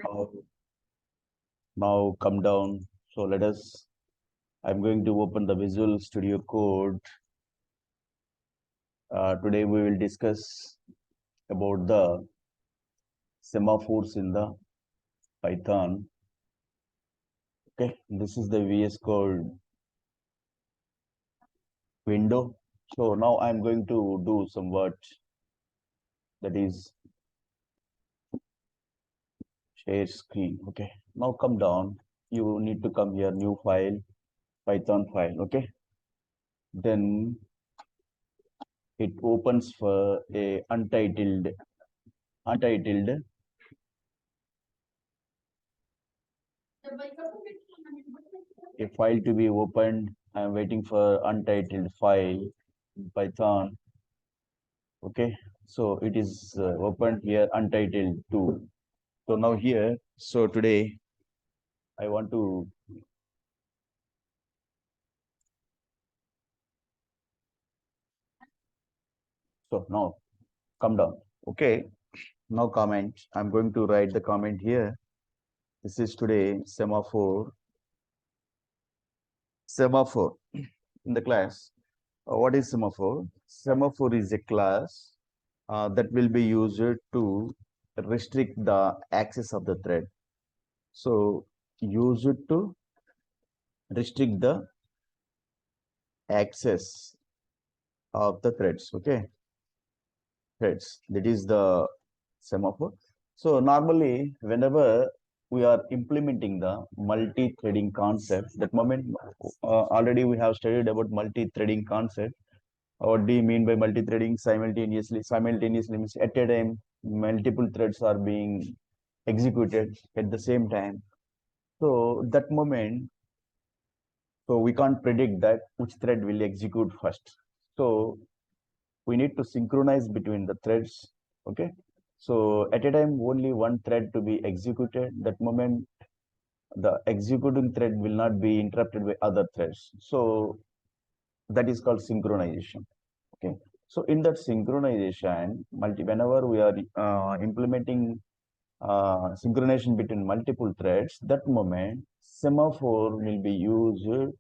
Now, now come down. So I'm going to open the Visual Studio Code. Today we will discuss about the semaphores in the Python. Okay, this is the VS Code window. So now I'm going to do some work, that is share screen. Okay, now come down. You need to come here, new file, Python file. Okay, then it opens for a untitled a file to be opened. I'm waiting for untitled file in Python. Okay, so it is opened here, untitled 2. So now here, so today I want to now come down. Okay, now comment. I'm going to write the comment here. This is today semaphore in the class. What is semaphore? Semaphore is a class that will be used to restrict the access of the thread. So use it to restrict the access of the threads. Okay, threads. That is the semaphore. So normally, whenever we are implementing the multi-threading concept, that moment already we have studied about multi-threading concept. What do you mean by multi-threading? Simultaneously means at a time multiple threads are being executed at the same time. So that moment, so we can't predict that which thread will execute first. So we need to synchronize between the threads. Okay. So at a time, only one thread to be executed. That moment, the executing thread will not be interrupted by other threads. So that is called synchronization. Okay. So in that synchronization, whenever we are implementing synchronization between multiple threads, that moment semaphore will be used to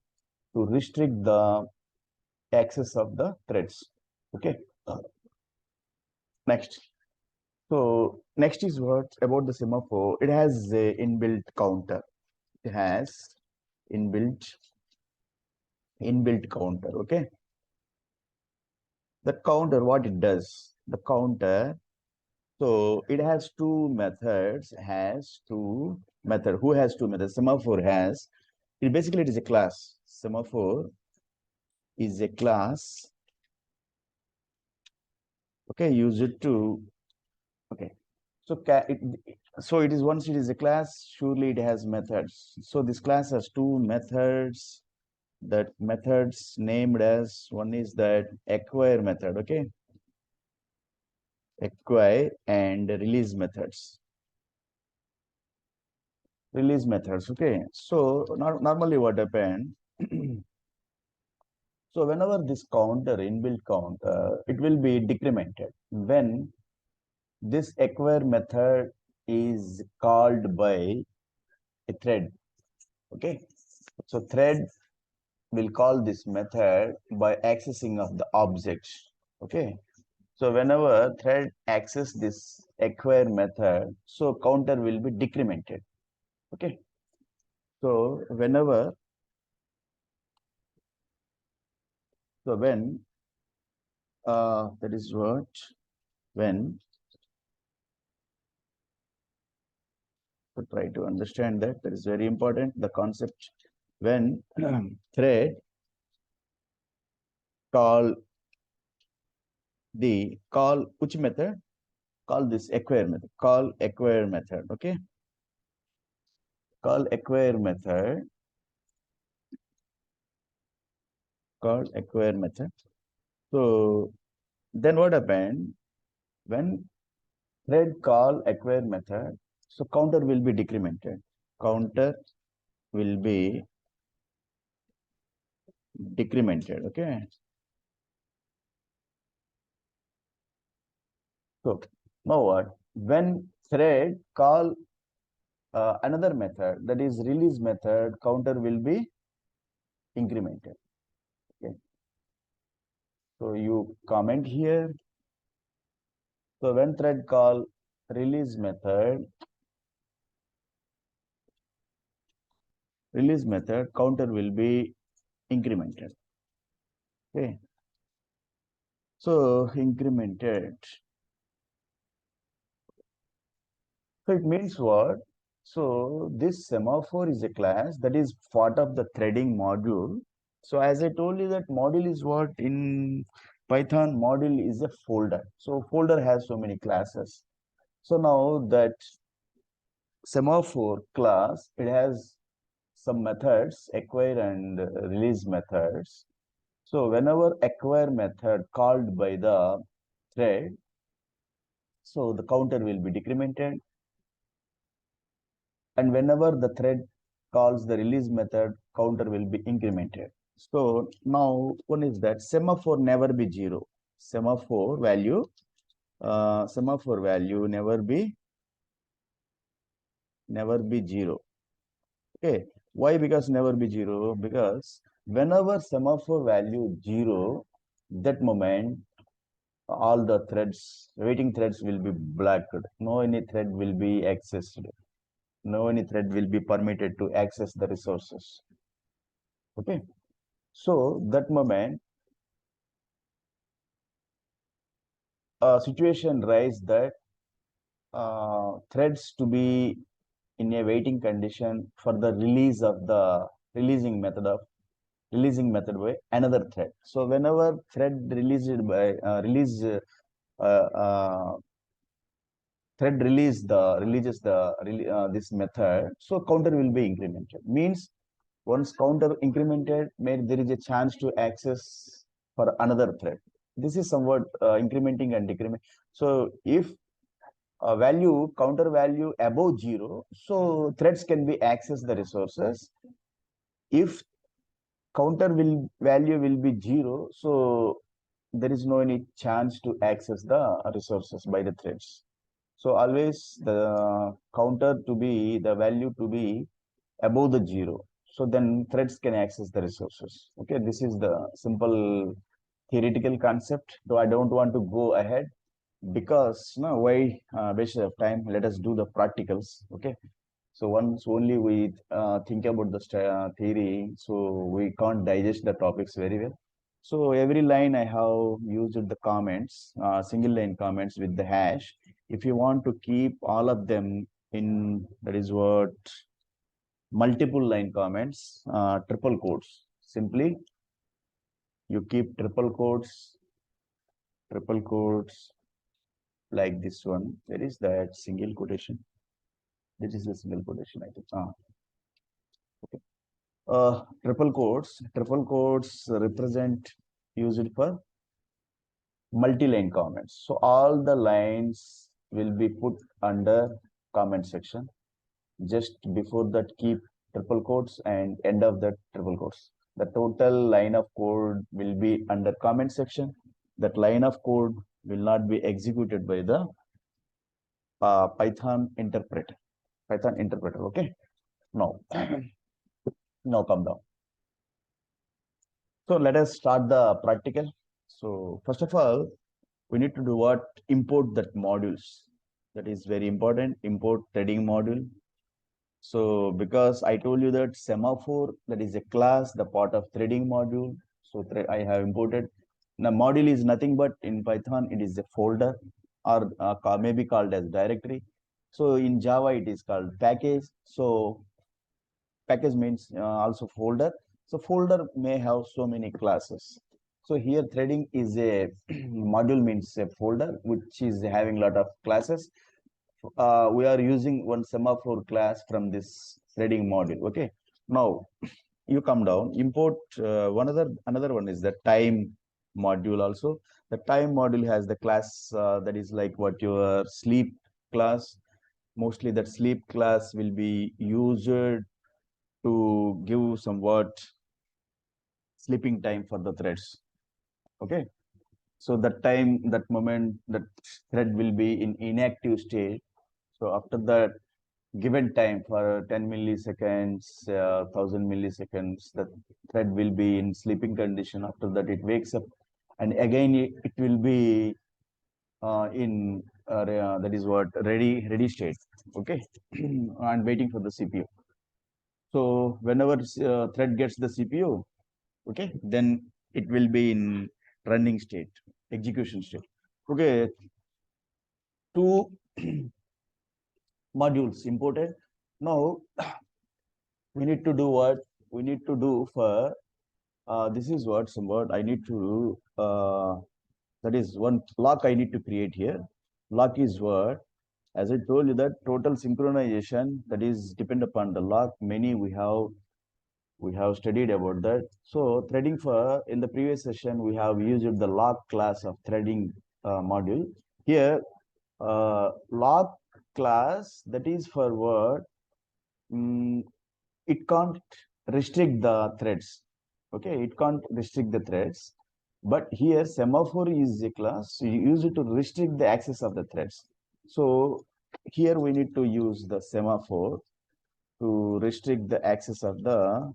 restrict the access of the threads. Okay. Next. So next is what about the semaphore. It has a inbuilt counter. It has inbuilt counter. Okay. The counter, what it does, the counter. So it has two methods. Who has two methods? Semaphore has. It is a class. Semaphore is a class. Okay, use it to. Okay, so it is, once it is a class, surely it has methods. So this class has two methods. That methods named as, one is that acquire method. Okay, acquire and release methods. Okay, so normally what happened. So whenever this counter, inbuilt counter, it will be decremented when this acquire method is called by a thread. Okay, so thread will call this method by accessing of the object. Okay, so whenever thread access this acquire method, so counter will be decremented. Okay, so when that is what, when, to try to understand that is very important, the concept. When thread call which method? Call this acquire method. Okay, call acquire method. So then what happened? When thread call acquire method, so counter will be decremented. Okay, so now what? When thread call another method, that is release method, counter will be incremented. Okay. So you comment here. So when thread call release method, counter will be incremented. Okay. So incremented. So it means what? So this semaphore is a class that is part of the threading module. So as I told you, that module is what in Python, module is a folder. So folder has so many classes. So now that semaphore class, it has some methods, acquire and release methods. So whenever acquire method called by the thread, so the counter will be decremented. And whenever the thread calls the release method, counter will be incremented. So now one is that semaphore never be zero. Semaphore value never be zero. Okay. Why? Because never be zero. Because whenever semaphore value zero, that moment all the threads, waiting threads will be blacked. No any thread will be accessed. No any thread will be permitted to access the resources. Okay. So that moment, a situation rise that threads to be in a waiting condition for the release of the releasing method by another thread. So whenever thread released by thread releases this method, so counter will be incremented. Means once counter incremented, there is a chance to access for another thread. This is somewhat incrementing and decrement. So if counter value above zero, so threads can be access the resources. If value will be zero, so there is no any chance to access the resources by the threads. So always the counter to be the value to be above the zero. So then threads can access the resources. Okay, this is the simple theoretical concept. Though I don't want to go ahead because no, why waste of time? Let us do the practicals. Okay. So once only we think about the theory, so we can't digest the topics very well. So every line I have used the comments, single line comments with the hash. If you want to keep all of them in, that is what, multiple line comments, triple quotes. Simply you keep triple quotes like this one. There is that single quotation. This is the single quotation, I think. Okay. Triple quotes represent used for multi-line comments. So all the lines will be put under comment section. Just before that, keep triple quotes, and end of that triple quotes. The total line of code will be under comment section. That line of code will not be executed by the Python interpreter. Okay. Now, now come down. So let us start the practical. So first of all, we need to do what? Import that modules. That is very important. Import threading module. So because I told you that semaphore, that is a class, the part of threading module. So I have imported. Now module is nothing but in Python, it is a folder, or maybe called as directory. So in Java, it is called package. So package means also folder. So folder may have so many classes. So here threading is a module, means a folder which is having a lot of classes. We are using one semaphore class from this threading module. Okay. Now you come down, import another one is the time module. Also the time module has the class that is like what your sleep class. Mostly that sleep class will be used to give some sleeping time for the threads. Okay. So that moment, that thread will be in inactive state. So after that, given time for 10 milliseconds, 1000 milliseconds, the thread will be in sleeping condition. After that, it wakes up, and again it will be in that is what ready state. Okay, and waiting for the CPU. So whenever thread gets the CPU, okay, then it will be in running state, execution state. Okay, two modules imported. Now we need to do what we need to do for this is what some word I need to do. That is one lock I need to create here. Lock is what, as I told you, that total synchronization that is depend upon the lock. Many we have studied about that. So threading for in the previous session we have used the lock class of threading module. Here lock class that is for what, it can't restrict the threads. Okay, it can't restrict the threads. But here semaphore is a class, so you use it to restrict the access of the threads. So here we need to use the semaphore to restrict the access of the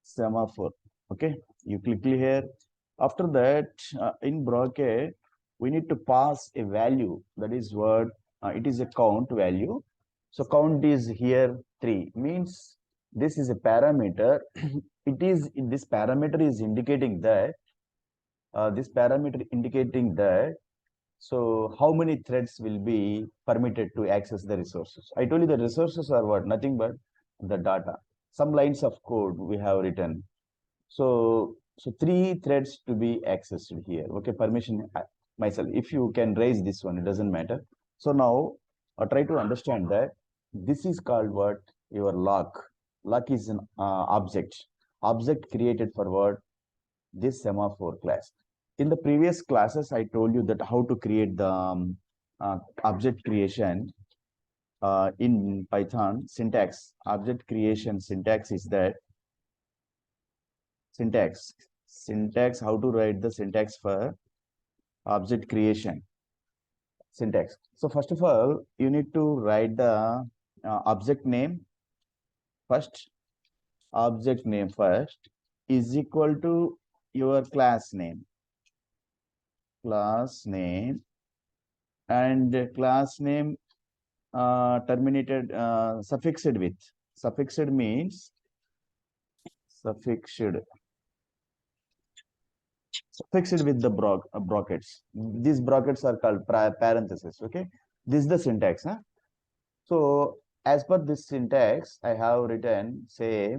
semaphore. Okay, you click here. After that, in bracket, we need to pass a value. That is what it is a count value. So count is here 3. Means this is a parameter. It is this parameter is indicating that so how many threads will be permitted to access the resources. I told you the resources are what, nothing but the data. Some lines of code we have written. So 3 threads to be accessed here. Okay, permission myself. If you can raise this one, it doesn't matter. So now try to understand that this is called what, your lock. Lock is an object created for what, this semaphore class. In the previous classes, I told you that how to create the object creation in Python syntax. Object creation syntax is that syntax how to write the syntax for object creation syntax. So first of all, you need to write the object name first. Object name first is equal to your class name, and class name terminated suffixed means suffixed with the brackets. These brackets are called parentheses. Okay, this is the syntax. Huh? So as per this syntax, I have written, say,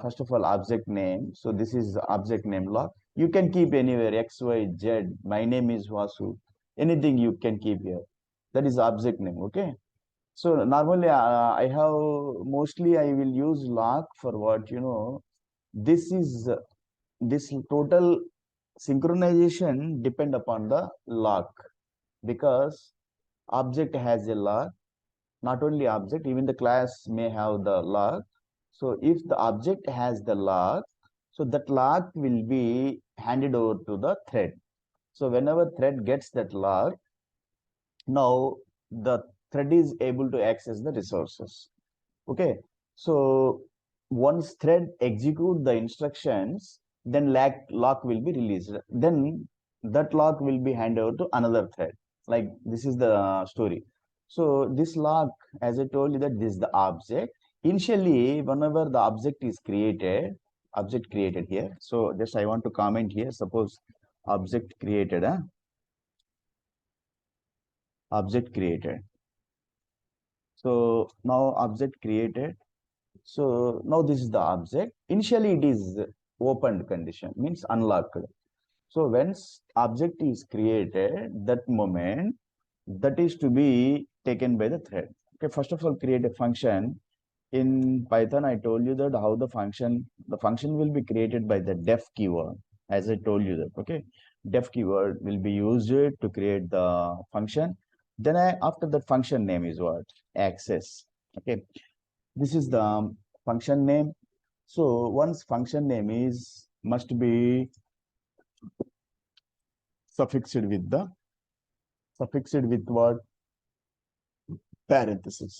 first of all, object name. So this is object name lock. You can keep anywhere, X, Y, Z. My name is Vasu. Anything you can keep here. That is object name. Okay. So normally I have mostly I will use lock for what, this is this total synchronization depend upon the lock, because object has a lock. Not only object, even the class may have the lock. So if the object has the lock, so that lock will be handed over to the thread. So whenever thread gets that lock, now the thread is able to access the resources. Okay, so once thread execute the instructions, then lock will be released. Then that lock will be handed over to another thread. Like this is the story. So this lock, as I told you, that this is the object. Initially, whenever the object is created, object created here. So just I want to comment here. Suppose object created, object created. So now object created. So now this is the object. Initially it is opened condition, means unlocked. So once object is created, that moment that is to be taken by the thread. Okay, first of all, create a function. In Python, I told you that how the function will be created by the def keyword, as I told you that. Okay, def keyword will be used to create the function. Then after that function name is what? Access. Okay, this is the function name. So once function name is must be suffixed with what? parenthesis.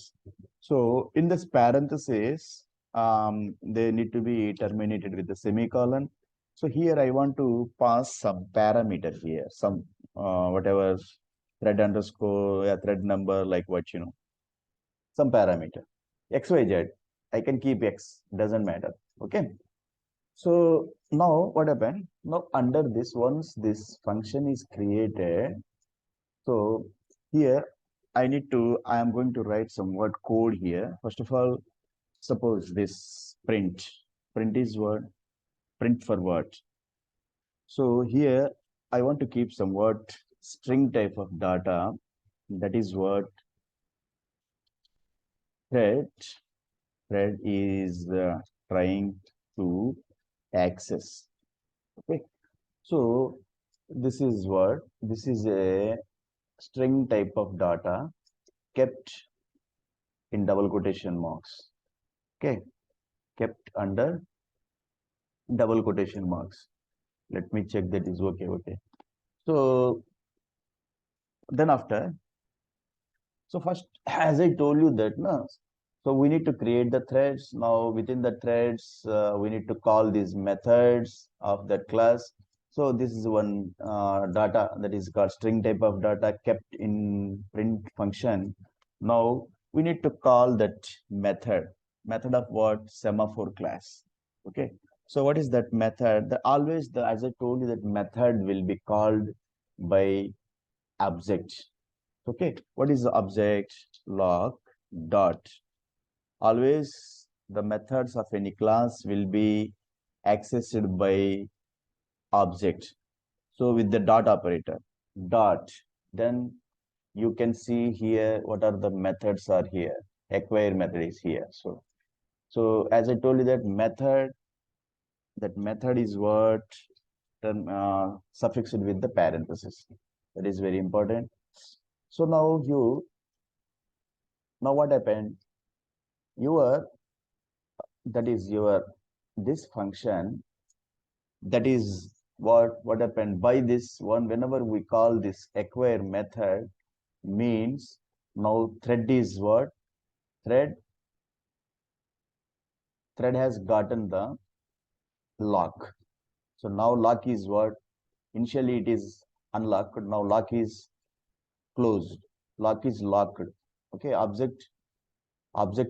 So in this parenthesis, they need to be terminated with the semicolon. So here I want to pass some parameter here, some whatever thread underscore, yeah, thread number, like what you know, some parameter. XYZ, I can keep X, doesn't matter. Okay. So now what happened? Now under this, once this function is created, so here I am going to write some word code here. First of all, suppose this print is word, print for word. So here I want to keep some word string type of data, that is what thread is trying to access. Okay. So this is what, this is a string type of data kept in double quotation marks. Okay, kept under double quotation marks. Let me check that is okay. Okay. So then after, so first, as I told you that, no, so we need to create the threads. Now within the threads, we need to call these methods of that class. So this is one data that is called string type of data kept in print function. Now we need to call that method of what? Semaphore class. Okay. So what is that method? The always the, as I told you, that method will be called by object. Okay, what is the object? Lock dot. Always the methods of any class will be accessed by object. So with the dot operator, dot, then you can see here what are the methods are here. Acquire method is here. So as I told you, that method is what suffixed with the parenthesis. That is very important. So now what happened? Your that is your this function, that is what happened by this one. Whenever we call this acquire method, means now thread is what? Thread has gotten the lock. So now lock is what? Initially it is unlocked, now lock is closed, lock is locked. Okay, object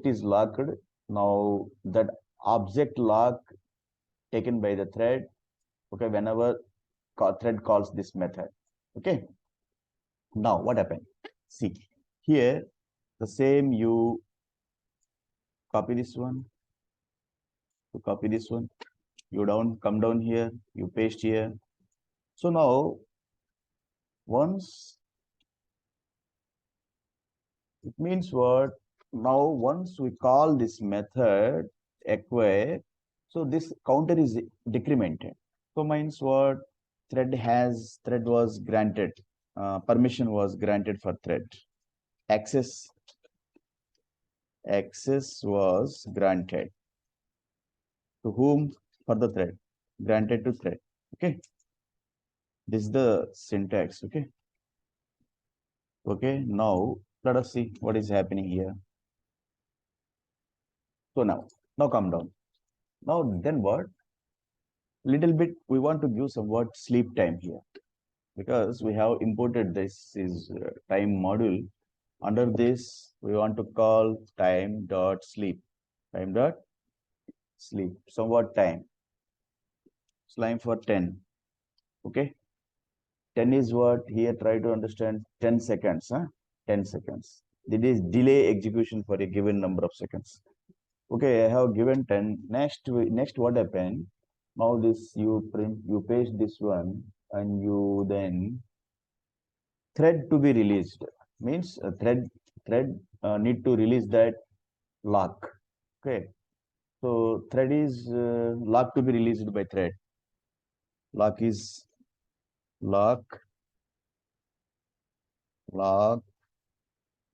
is locked. Now that object lock taken by the thread, okay, whenever thread calls this method. Okay, now what happened? See here, the same, you copy this one, you come down here, you paste here. So now once, it means what? Now once we call this method acquire, so this counter is decremented. So means what? Thread was granted, permission was granted for thread. Access was granted to whom? For the thread, granted to thread. Okay, this is the syntax. Okay, now let us see what is happening here. So now come down. Now then what? Little bit we want to give some what? Sleep time here, because we have imported this is time module. Under this we want to call time dot sleep, somewhat time, slime for 10. Okay, 10 is what? Here try to understand 10 seconds, 10 seconds. That is delay execution for a given number of seconds. Okay, I have given 10. Next what happened? Now this you paste this one, and you then thread to be released, means thread need to release that lock. Okay, so thread is lock to be released by thread. Lock is lock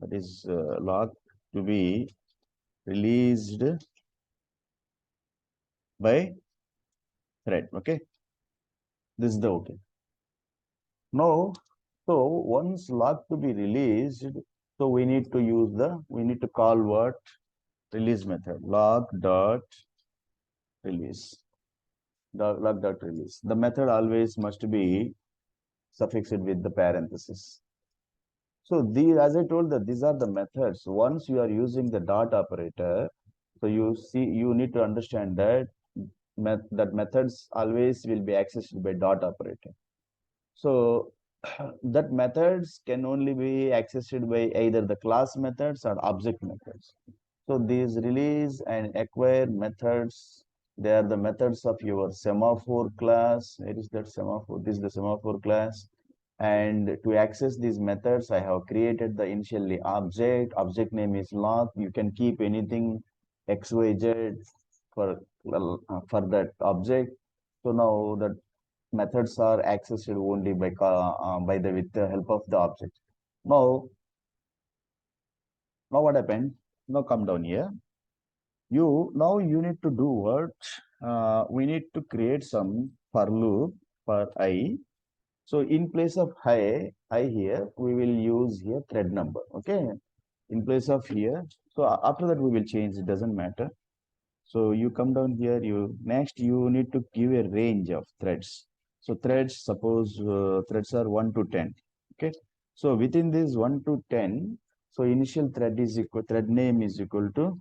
that is lock to be released by thread. Okay, this is the okay. Now, so once lock to be released, So we need to call what? Release method. Log dot release. Log dot release. The method always must be suffixed with the parenthesis. So these, as I told that these are the methods. Once you are using the dot operator, so you need to understand that that methods always will be accessed by dot operator. So that methods can only be accessed by either the class methods or object methods. So these release and acquire methods, they are the methods of your semaphore class. Where is that semaphore? This is the semaphore class. And to access these methods, I have created the initially object name is log. You can keep anything XYZ for that object. So now that methods are accessed only by the with the help of the object. Now what happened? Now come down here. You need to do what? We need to create some for loop for I. So in place of I here, we will use here thread number. Okay. In place of here. So after that we will change. It doesn't matter. So you come down here. You need to give a range of threads. So threads, suppose threads are 1 to 10. Okay. So within this 1 to 10, so initial thread name is equal to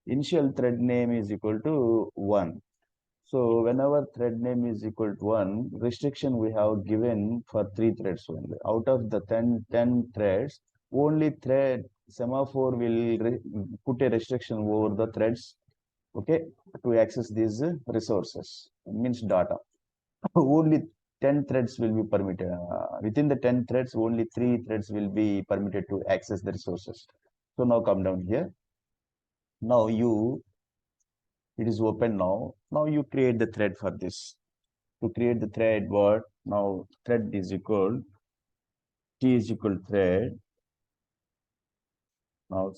initial thread name is equal to 1. So whenever thread name is equal to 1, restriction we have given for 3 threads only. Out of the 10 threads, only thread semaphore will put a restriction over the threads, okay, to access these resources, means data. Only 10 threads will be permitted. Within the 10 threads, only 3 threads will be permitted to access the resources. So now come down here. Now it is open now. Now you create the thread for this. To create the thread, what? Now thread is equal, T is equal thread. Now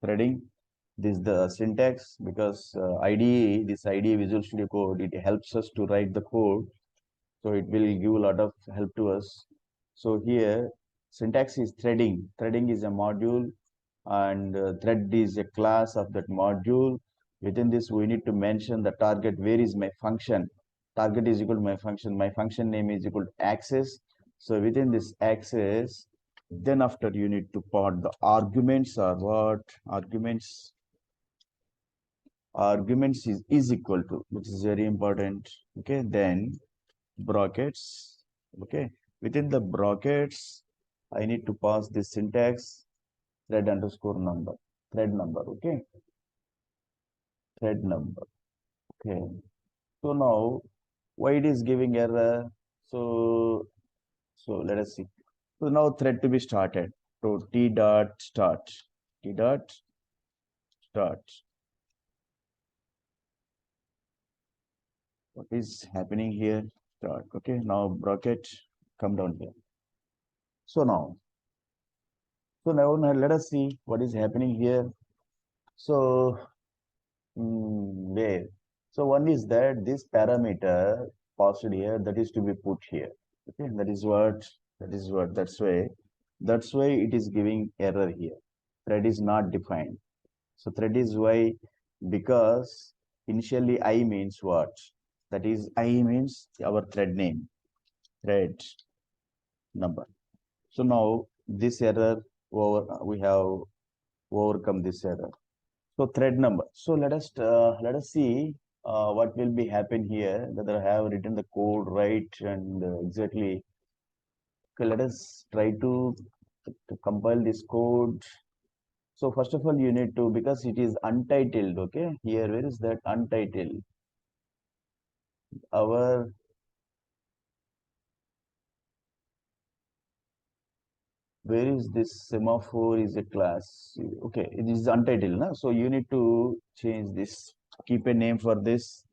threading, this is the syntax because this IDE Visual Studio Code, it helps us to write the code. So it will give a lot of help to us. So here syntax is threading. Threading is a module and thread is a class of that module. Within this, we need to mention the target. Where is my function? Target is equal to my function. My function name is equal to access. So within this access, then after you need to put the arguments or what? Arguments is equal to, which is very important. Okay, then brackets. Okay, within the brackets, I need to pass this syntax thread underscore number. Thread number. Okay, thread number. Okay, so now why it is giving error? So let us see. So now thread to be started. So t dot start. T dot start. What is happening here? Start. Okay, now bracket, come down here. So now let us see what is happening here. So where? So one is that this parameter passed here, that is to be put here. Okay, that's why it is giving error here. Thread is not defined. So thread is why, because initially I means what? That is I means our thread name, thread number. So now this error we have overcome this error. So thread number. So let us see what will be happen here. Whether I have written the code right and exactly. Okay, let us try to compile this code. So first of all, you need to, because it is untitled. Okay, here where is that untitled? Our where is this semaphore is a class. Okay, it is untitled, na? So you need to change this. Keep a name for this.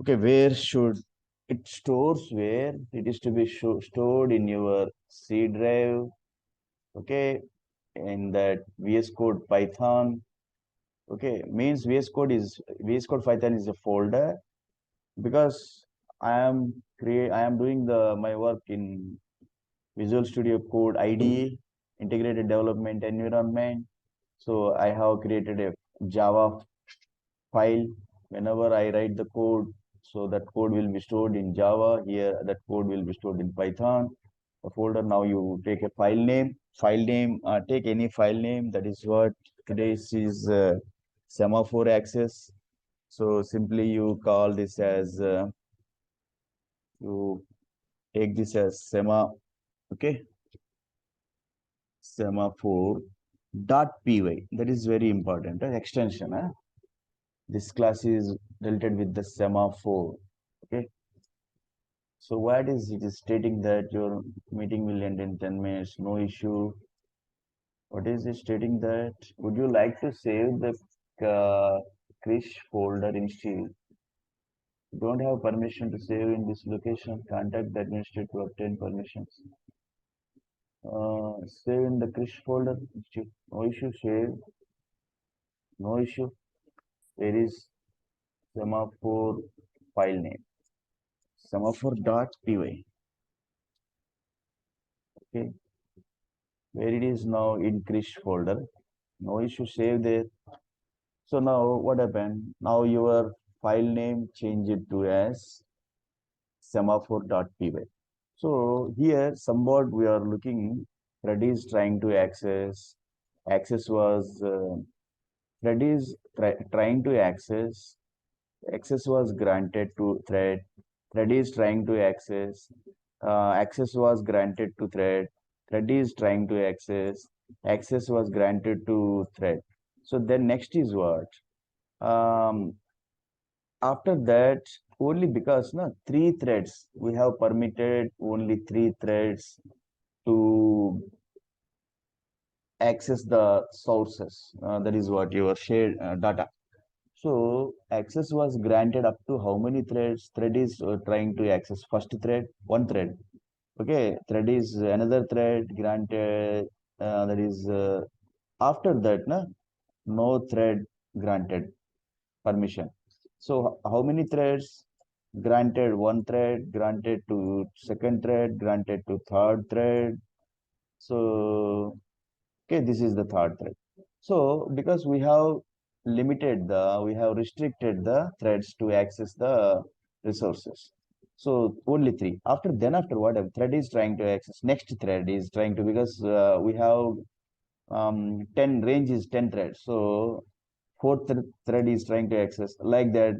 Okay, where should it stores? Where it is to be stored in your C drive. Okay, in that VS Code Python. Okay, means VS Code Python is a folder, because I am doing my work in Visual Studio Code IDE, integrated development environment. So I have created a Java file. Whenever I write the code, so that code will be stored in Java. Here, that code will be stored in Python. The folder, now you take a file name, take any file name. That is what today's is Semaphore access. So simply you call this as, you take this as okay, Semaphore dot py. That is very important, extension. This class is related with the semaphore. Okay. So what is it is stating that your meeting will end in 10 minutes, no issue. What is it stating that? Would you like to save the Krish folder instead? Don't have permission to save in this location. Contact the administrator to obtain permissions. Save in the Krish folder. No issue. Save. No issue. There is semaphore file name. Semaphore.py. Okay. Where it is now in Krish folder. No issue. Save there. So now what happened? Now your file name change it to as semaphore.py. So here somewhat we are looking, thread is trying to access was, thread is trying to access was granted to thread, thread is trying to access was granted to thread is trying to access was granted to thread. So then next is what? After that, only because no, three threads, we have permitted only three threads to access the sources. That is what your shared data. So access was granted up to how many threads? Thread is trying to access first thread, one thread. Okay, thread is another thread granted. That is after that, no thread granted permission. So how many threads? Granted one thread, granted to second thread, granted to third thread. So okay, this is the third thread. So because we have we have restricted the threads to access the resources. So only three. After what a thread is trying to access, next thread is trying to, because we have 10 range is 10 threads. So fourth thread is trying to access like that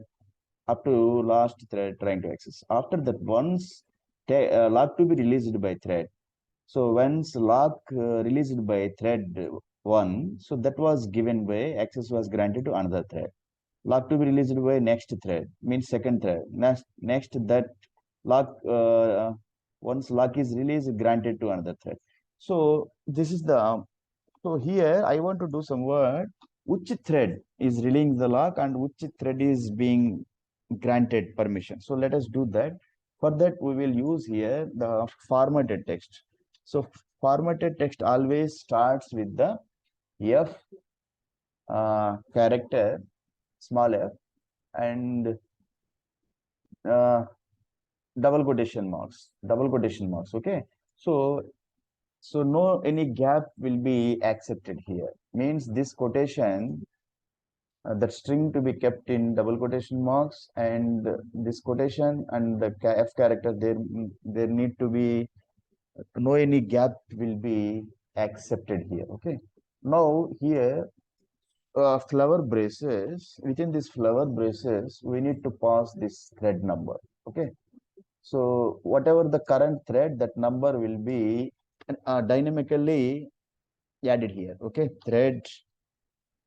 up to last thread trying to access. After that, once lock to be released by thread. So once lock released by thread one, so that was given by access was granted to another thread. Lock to be released by next thread means second thread. Next that lock once lock is released granted to another thread. So this is the, so here I want to do some work. Which thread is releasing the lock and which thread is being granted permission. So let us do that. For that, we will use here the formatted text. So formatted text always starts with the F character, small f, and uh, double quotation marks. Okay. So no any gap will be accepted here. Means this quotation, that string to be kept in double quotation marks, and this quotation and the f character, there need to be no any gap will be accepted here. Okay. Now here flower braces, within this flower braces we need to pass this thread number. Okay. So whatever the current thread, that number will be dynamically added here. Okay. Thread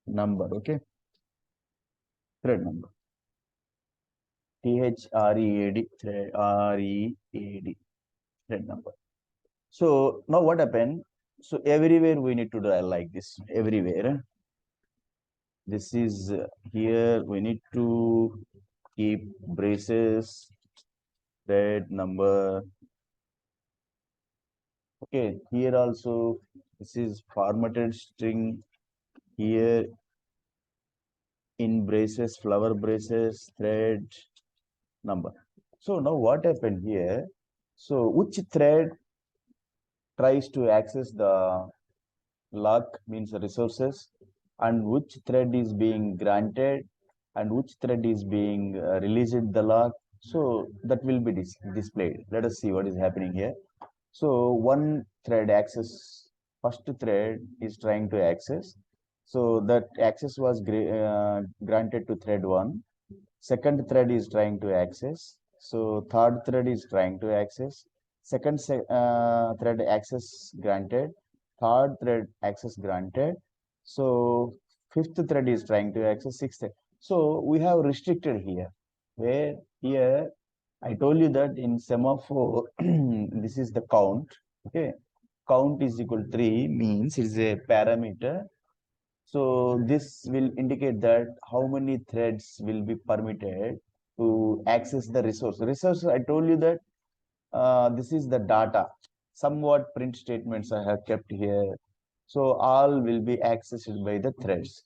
number. Okay. Thread number. THREAD, thread, READ, thread number. So now what happened? So everywhere we need to do like this. Everywhere. This is here we need to keep braces, thread number. Okay, here also this is formatted string. Here in braces, flower braces, thread number. So now what happened here? So which thread tries to access the lock, means resources, and which thread is being granted and which thread is being released the lock. So that will be displayed. Let us see what is happening here. So one thread access, first thread is trying to access. So that access was granted to thread 1. Second thread is trying to access. So third thread is trying to access. Second thread access granted. Third thread access granted. So fifth thread is trying to access. Sixth thread. So we have restricted here. Where here I told you that in semaphore this is the count. Okay, count is equal to 3 means it is a parameter. So this will indicate that how many threads will be permitted to access the resource. Resource, I told you that this is the data. Somewhat print statements I have kept here. So all will be accessed by the threads.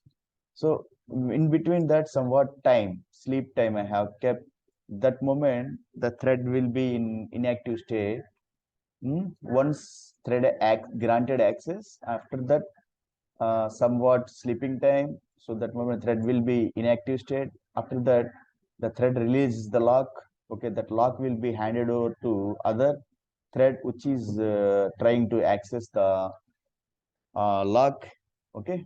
So in between that, somewhat time, sleep time I have kept. That moment, the thread will be in inactive state. Once thread granted access, after that somewhat sleeping time, so that moment thread will be inactive state. After that, the thread releases the lock. Okay, that lock will be handed over to other thread which is trying to access the lock. Okay,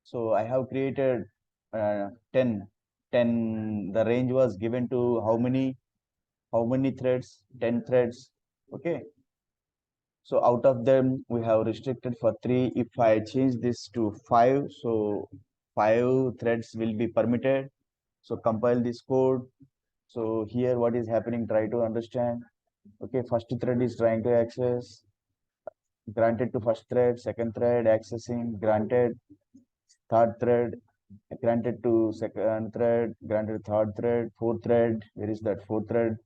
so I have created 10. The range was given to how many threads? 10 threads. Okay, so out of them, we have restricted for 3. If I change this to 5, so 5 threads will be permitted. So compile this code. So here what is happening, try to understand. Okay, first thread is trying to access, granted to first thread, second thread accessing, granted, third thread, granted to second thread, granted third thread, fourth thread, where is that fourth thread?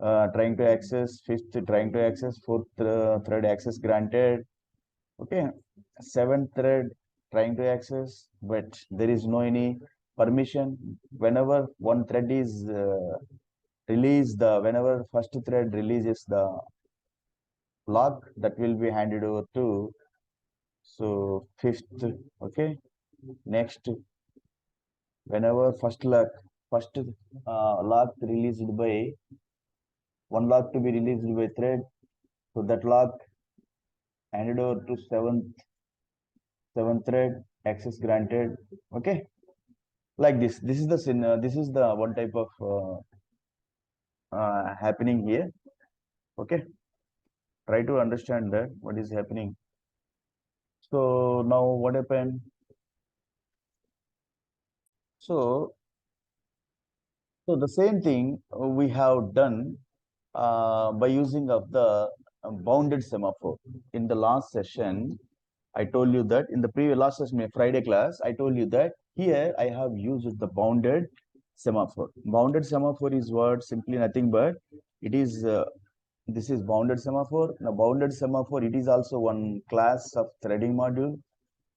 Trying to access, fifth trying to access, fourth thread access granted. Okay, seventh thread trying to access, but there is no any permission. Whenever one thread is whenever first thread releases the lock, that will be handed over to, so fifth. Okay, next, whenever first lock released by one lock to be released by thread, so that lock handed over to seventh thread access granted. Okay, like this is the this is the one type of happening here. Okay, try to understand that what is happening. So now what happened? So the same thing we have done by using of the bounded semaphore. In the last session, I told you that in the previous last session, Friday class, I told you that here I have used the bounded semaphore. Bounded semaphore is what? Simply nothing but it is this is bounded semaphore. Now bounded semaphore, it is also one class of threading module.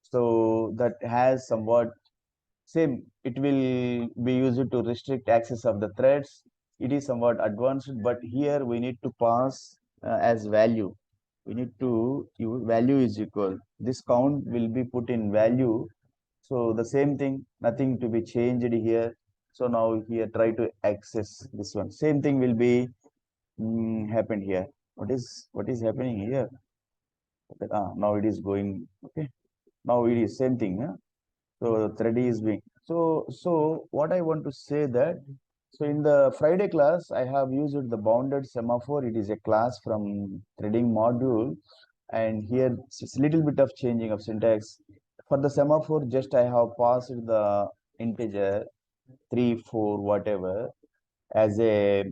So that has somewhat same, it will be used to restrict access of the threads. It is somewhat advanced, but here we need to pass as value. We need to value is equal. This count will be put in value. So the same thing, nothing to be changed here. So now here try to access this one. Same thing will be happened here. What is happening here? Now it is going. Okay. Now it is same thing. Huh? So thread is being so what I want to say that, so in the Friday class I have used the bounded semaphore. It is a class from threading module, and here it's a little bit of changing of syntax. For the semaphore, just I have passed the integer 3, 4, whatever as a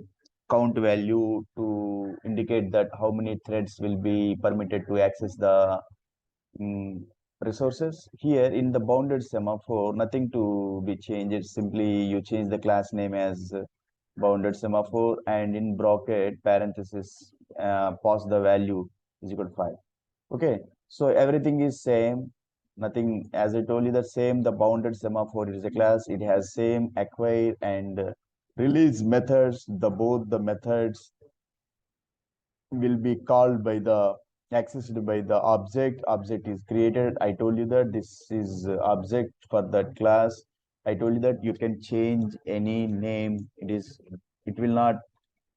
count value to indicate that how many threads will be permitted to access the mm, resources. Here in the bounded semaphore, nothing to be changed. It's simply you change the class name as bounded semaphore, and in bracket parenthesis pass the value is equal to 5. Okay, so everything is same. Nothing, as I told you, the same. The bounded semaphore is a class. It has same acquire and release methods. The both the methods will be called by the accessed by the object is created. I told you that this is object for that class. I told you that you can change any name. It will not